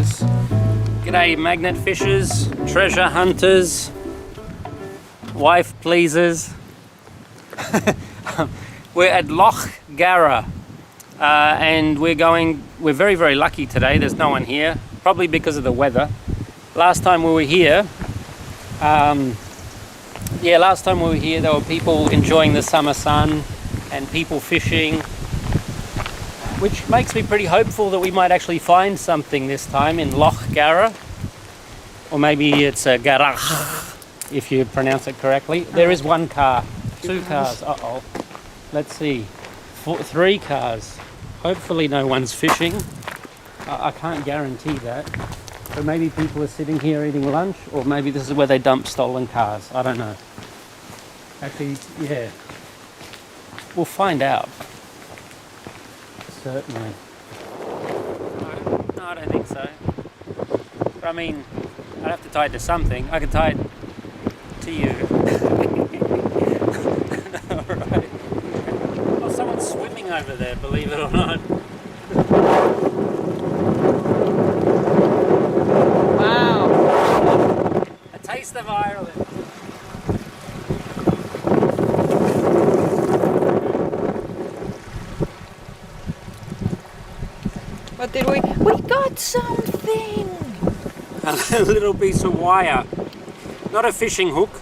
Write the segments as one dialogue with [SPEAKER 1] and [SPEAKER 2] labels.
[SPEAKER 1] fishers. G'day magnet fishers, treasure hunters, wife pleasers. We're at Loch Gara and we're very, very lucky today. There's no one here, probably because of the weather. Last time we were here, there were people enjoying the summer sun and people fishing, which makes me pretty hopeful that we might actually find something this time in Loch Gara. Or maybe it's a Gara, if you pronounce it correctly. There is one car, two cars, uh-oh. Let's see, 3 cars. Hopefully no one's fishing. I can't guarantee that. But maybe people are sitting here eating lunch, or maybe this is where they dump stolen cars. I don't know. Actually, yeah. We'll find out. Certainly. No, I don't think so. But I mean, I'd have to tie it to something. I could tie it to you. Alright. Oh, someone's swimming over there, believe it or not. Wow. A taste of Ireland.
[SPEAKER 2] What did we? We got something!
[SPEAKER 1] A little piece of wire. Not a fishing hook,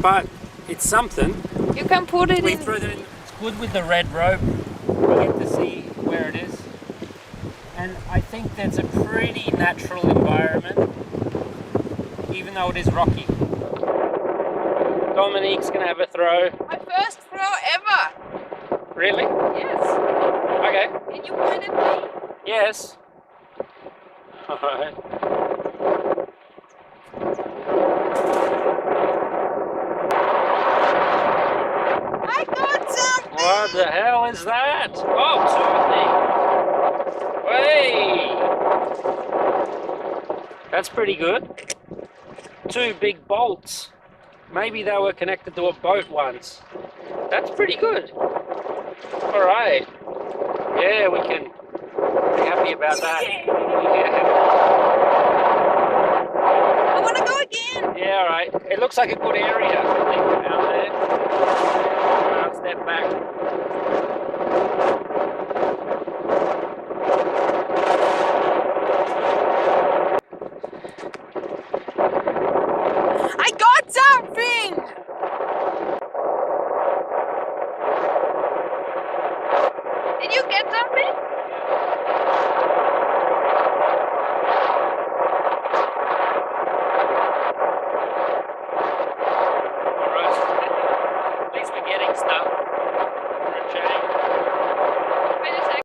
[SPEAKER 1] but it's something.
[SPEAKER 2] You can put it in.
[SPEAKER 1] Throw that in. It's good with the red rope. We get to see where it is. And I think that's a pretty natural environment, even though it is rocky. Dominique's gonna have a throw.
[SPEAKER 2] My first throw ever!
[SPEAKER 1] Really?
[SPEAKER 2] Yes.
[SPEAKER 1] Okay.
[SPEAKER 2] Can you point at me?
[SPEAKER 1] Yes. Alright.
[SPEAKER 2] I got something!
[SPEAKER 1] What the hell is that? Oh, 2 things. Hey! That's pretty good. 2 big bolts. Maybe they were connected to a boat once. That's pretty good. Alright. Yeah, we can be happy about that. Yeah.
[SPEAKER 2] I want to go again!
[SPEAKER 1] Yeah, alright. It looks like a good area, I think, down there. I'll step back.
[SPEAKER 2] I got something! Did you get something?
[SPEAKER 1] At least we're getting stuff for a change.
[SPEAKER 2] Wait a sec.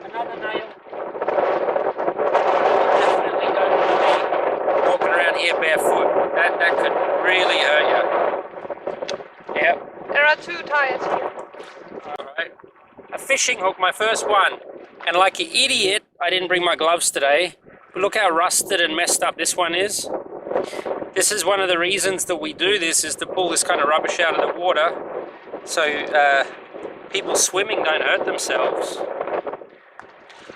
[SPEAKER 1] Another nail. Definitely don't want to be walking around here barefoot. That could really hurt you. Yep.
[SPEAKER 2] There are 2 tires here.
[SPEAKER 1] Alright. A fishing hook, my first one. And like an idiot, I didn't bring my gloves today. But look how rusted and messed up this one is. This is one of the reasons that we do this, is to pull this kind of rubbish out of the water. So people swimming don't hurt themselves.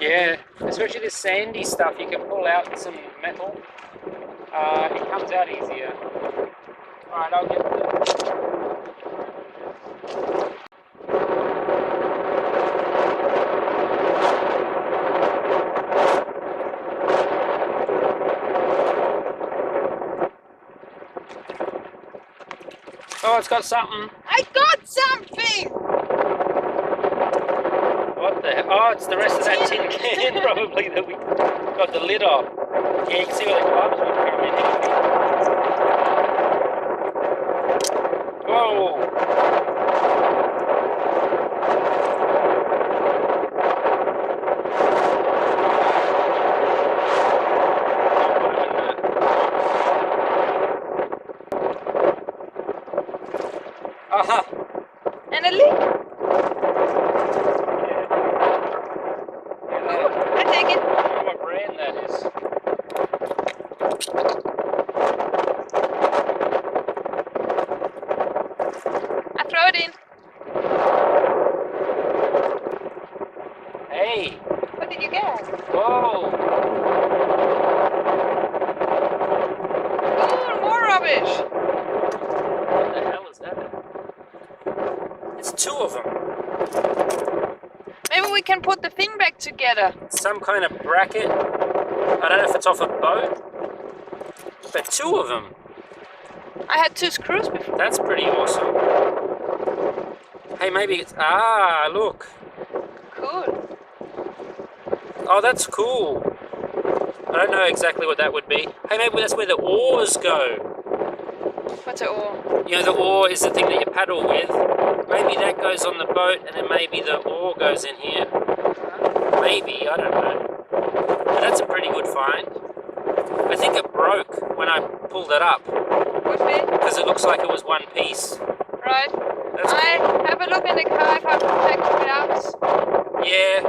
[SPEAKER 1] Yeah, especially this sandy stuff, you can pull out some metal. It comes out easier. Alright, I'll get the... Oh, it's got something.
[SPEAKER 2] I got something!
[SPEAKER 1] What the hell? Oh, it's the rest of that tin can probably that we got the lid off. Yeah, you can see where the gloves would come in. Whoa! Aha!
[SPEAKER 2] And a leak.
[SPEAKER 1] Yeah.
[SPEAKER 2] I take it.
[SPEAKER 1] Hey!
[SPEAKER 2] What did you get?
[SPEAKER 1] Whoa!
[SPEAKER 2] Oh, more rubbish.
[SPEAKER 1] What the hell is that? It's two of them.
[SPEAKER 2] Maybe we can put the thing back together.
[SPEAKER 1] Some kind of bracket. I don't know if it's off a boat, but two of them.
[SPEAKER 2] I had 2 screws before.
[SPEAKER 1] That's pretty awesome. Hey, maybe it's... Ah, look.
[SPEAKER 2] Cool.
[SPEAKER 1] Oh, that's cool. I don't know exactly what that would be. Hey, maybe that's where the oars go.
[SPEAKER 2] What's it all?
[SPEAKER 1] You know, the oar is the thing that you paddle with. Maybe that goes on the boat, and then maybe the oar goes in here. Maybe, I don't know. But that's a pretty good find. I think it broke when I pulled it up,
[SPEAKER 2] Would be.
[SPEAKER 1] because it looks like it was one piece.
[SPEAKER 2] Right.
[SPEAKER 1] That's cool.
[SPEAKER 2] I have a look in the car if I can take it out.
[SPEAKER 1] Yeah.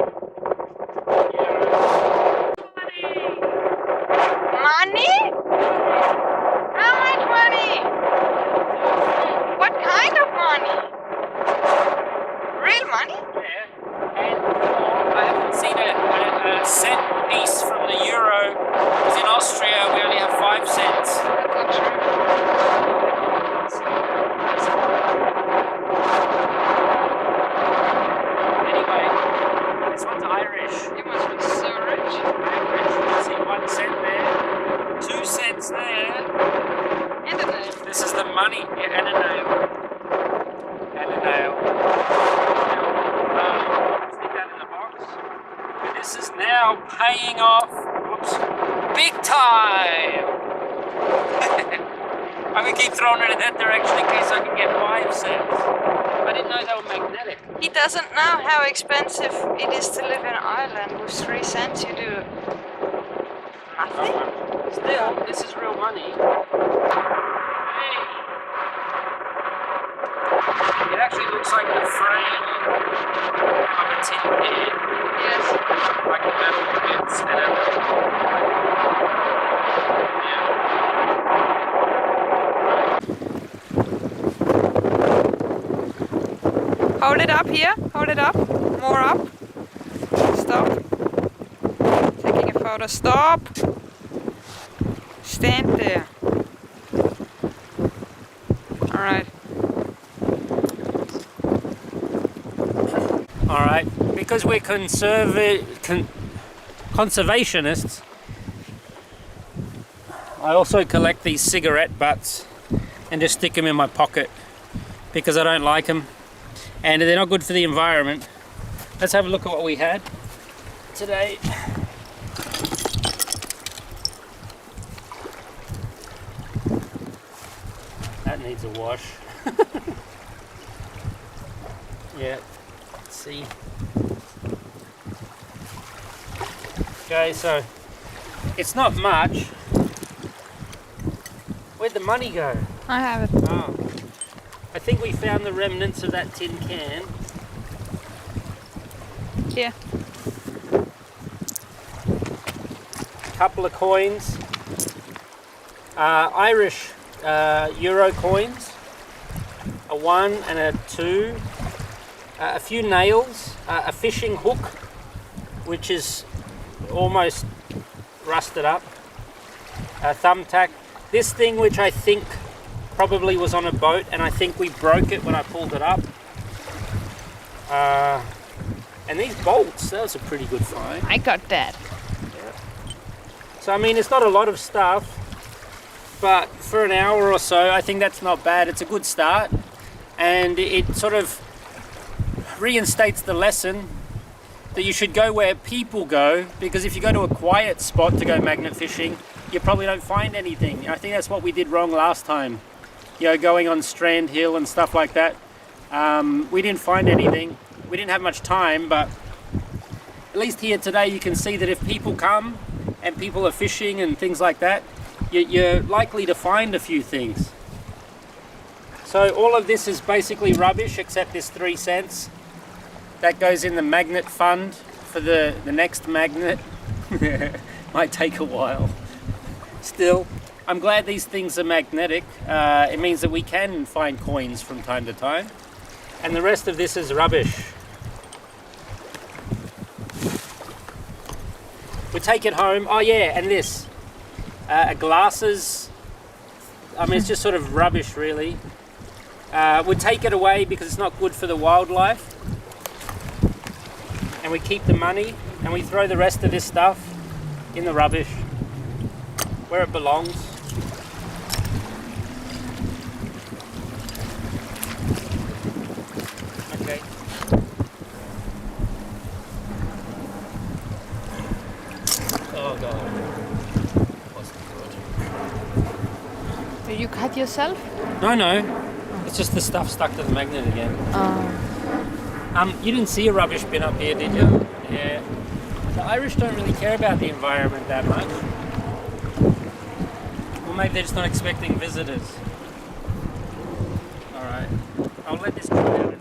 [SPEAKER 2] Money? How much money? What kind of money? Real money?
[SPEAKER 1] Yeah. And I haven't seen a cent piece from the euro, because in Austria we only have 5 cents.
[SPEAKER 2] That's not true.
[SPEAKER 1] Anyway, this one's Irish.
[SPEAKER 2] You must be so rich.
[SPEAKER 1] Irish. See, 1 cent there, 2 cents there.
[SPEAKER 2] And a name.
[SPEAKER 1] This is the money. Yeah, and a nail. And a nail. Stick that in the box. And this is now paying off. Whoops. Big time! I'm gonna keep throwing it in that direction in case I can get 5 cents. I didn't know they were magnetic.
[SPEAKER 2] He doesn't know how expensive it is to live in Ireland. With 3 cents you do nothing.
[SPEAKER 1] Still, this is real money. Hey. It actually looks like the frame of a tin can.
[SPEAKER 2] Yes.
[SPEAKER 1] Like the metal bits and everything.
[SPEAKER 2] Hold it up here. Hold it up. More up. Stop. Taking a photo. Stop. Stand there. Alright.
[SPEAKER 1] Alright, because we're conservationists, I also collect these cigarette butts and just stick them in my pocket because I don't like them and they're not good for the environment. Let's have a look at what we had today. That needs a wash. Yeah, let's see. Okay, so it's not much. Where'd the money go?
[SPEAKER 2] I have it.
[SPEAKER 1] Oh. I think we found the remnants of that tin can.
[SPEAKER 2] Here.
[SPEAKER 1] A couple of coins. Irish euro coins. A 1 and a 2. A few nails. A fishing hook, which is almost rusted up. A thumbtack. This thing, which I think probably was on a boat, and I think we broke it when I pulled it up. And these bolts, that was a pretty good find.
[SPEAKER 2] I got that.
[SPEAKER 1] Yeah. So I mean, it's not a lot of stuff, but for an hour or so, I think that's not bad. It's a good start, and it sort of reinstates the lesson that you should go where people go, because if you go to a quiet spot to go magnet fishing, you probably don't find anything. I think that's what we did wrong last time. You know, going on Strand Hill and stuff like that. We didn't find anything. We didn't have much time, but at least here today you can see that if people come and people are fishing and things like that, you're likely to find a few things. So all of this is basically rubbish except this 3 cents. That goes in the magnet fund for the next magnet. Might take a while. Still, I'm glad these things are magnetic. It means that we can find coins from time to time. And the rest of this is rubbish. We take it home. Oh yeah, and this. Glasses. I mean, it's just sort of rubbish, really. We take it away because it's not good for the wildlife. And we keep the money, and we throw the rest of this stuff in the rubbish, where it belongs. Okay. Oh God.
[SPEAKER 2] Did you cut yourself?
[SPEAKER 1] No. It's just the stuff stuck to the magnet again. You didn't see a rubbish bin up here, did you? Yeah. The Irish don't really care about the environment that much. Well, maybe they're just not expecting visitors. All right. I'll let this dry out.